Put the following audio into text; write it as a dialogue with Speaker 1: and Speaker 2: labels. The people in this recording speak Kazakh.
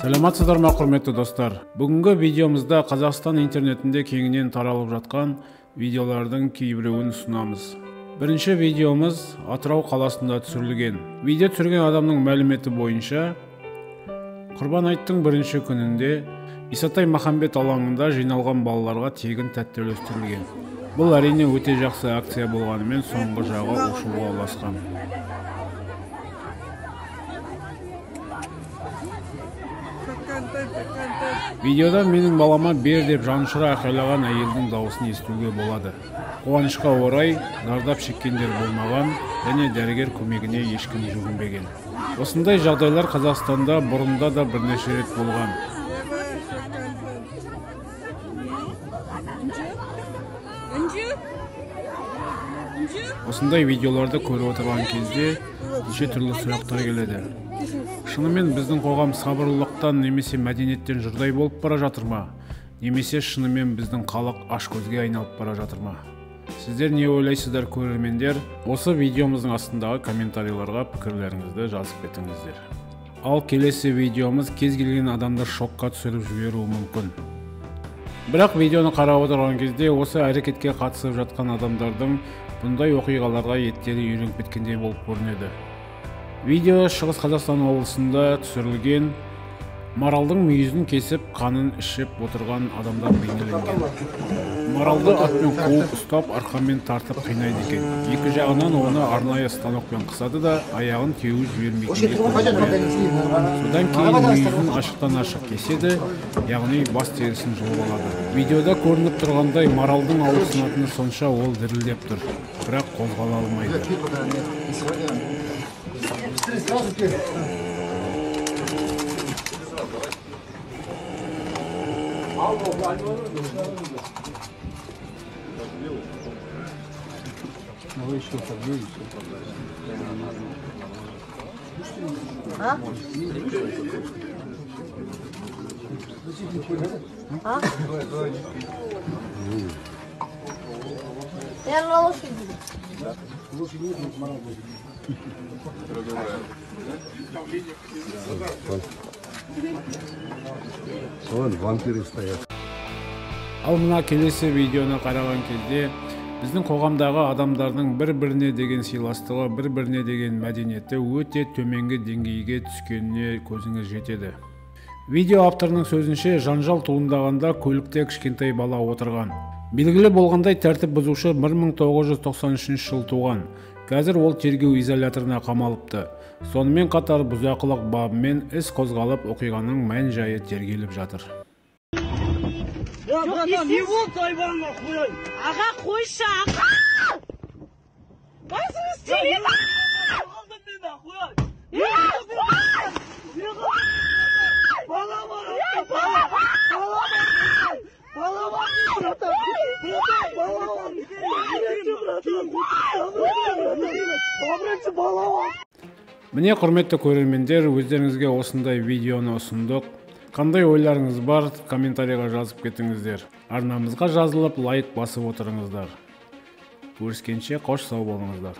Speaker 1: Саламатсыздар ма, құрметті достар. Бүгінгі видеомызда Қазақстан интернетінде кеңінен таралып жатқан видеолардың кейбіреуін ұсынамыз. Бірінші видеомыз Атырау қаласында түсірілген. Видео түсірген адамның мәліметі бойынша, Құрбан айттың бірінші күнінде Исатай Махамбет алаңында жиналған балаларға тегін тәтті үлестірілген. Бұл әрине өте жақсы акция болғанымен соңғы жағы ушуға ұласқан. Видеода менің балама бер деп жанұшыра айқайлаған әйелдің дауысын естуге болады. Қуанышқа орай зардап шеккендер болмаған және дәрігер көмегіне ешкім жүгінбеген. Осындай жағдайлар Қазақстанда бұрында да бірнеше рет болған. Осындай видеоларды көріп отырған кезде неше түрлі сұрақтар келеді. Шынымен біздің қоғам сабырлылықтан немесе мәдениеттен жұрдай болып бара жатыр ма? Немесе шынымен біздің халық ашкөзге айналып бара жатыр ма? Сіздер не ойлайсыздар, көрермендер? Осы видеомыздың астындағы комментарийларға пікірлеріңізді жазып кетіңіздер. Ал келесі видеомыз кез келген адамды шокқа түсіріп жіберуі мүмкін. Бірақ видеоны қарап отырған кезде осы әрекетке қатысып жатқан адамдардың бұндай оқиғаларға еттері үйреніп кеткендей болып көрінеді. Видео Шығыс Қазақстан облысында түсірілген. Маралдың мүйізін кесіп, қанын ішіп отырған адамдар бейнеленген. Маралды атпен қуып ұстап, арқамен тартып қинайды екен. Екі жағынан оны арнайы станокпен қысады да, аяғын теуіп жібермейтіндей қояды. Содан кейін мүйізін ашықтан ашық кеседі, яғни бас терісін жұлып алады. Видеода көрініп тұрғандай маралдың ауырсынатыны сонша ол дірілдеп тұр, бірақ қозғала алмайды. Ал мына келесі видеоны қараған кезде біздің қоғамдағы адамдардың бір-біріне деген сыйластығы, бір-біріне деген мәдениеті өте төменгі деңгейге түскеніне көзіңіз жетеді. Видео авторының сөзінше, жанжал туындағанда көлікте кішкентай бала отырған. Белгілі болғандай тәртіп бұзушы 1993 жыл туған. Қазір ол тергеу изоляторына қамалыпты. Сонымен қатар бұзақылық бабымен іс қозғалып, оқиғаның мән-жайы тергеліп жатыр.
Speaker 2: Не болды айбанға қойай? Аға қойшы, аға! Басыңыз телема! Алдым мен қойай! Бала бар!
Speaker 1: Міне, құрметті көрермендер, өздеріңізге осындай видеоны ұсындық. Қандай ойларыңыз бар, комментарийға жазып кетіңіздер. Арнамызға жазылып, лайк басып отырыңыздар. Көріскенше қош сау болыңыздар.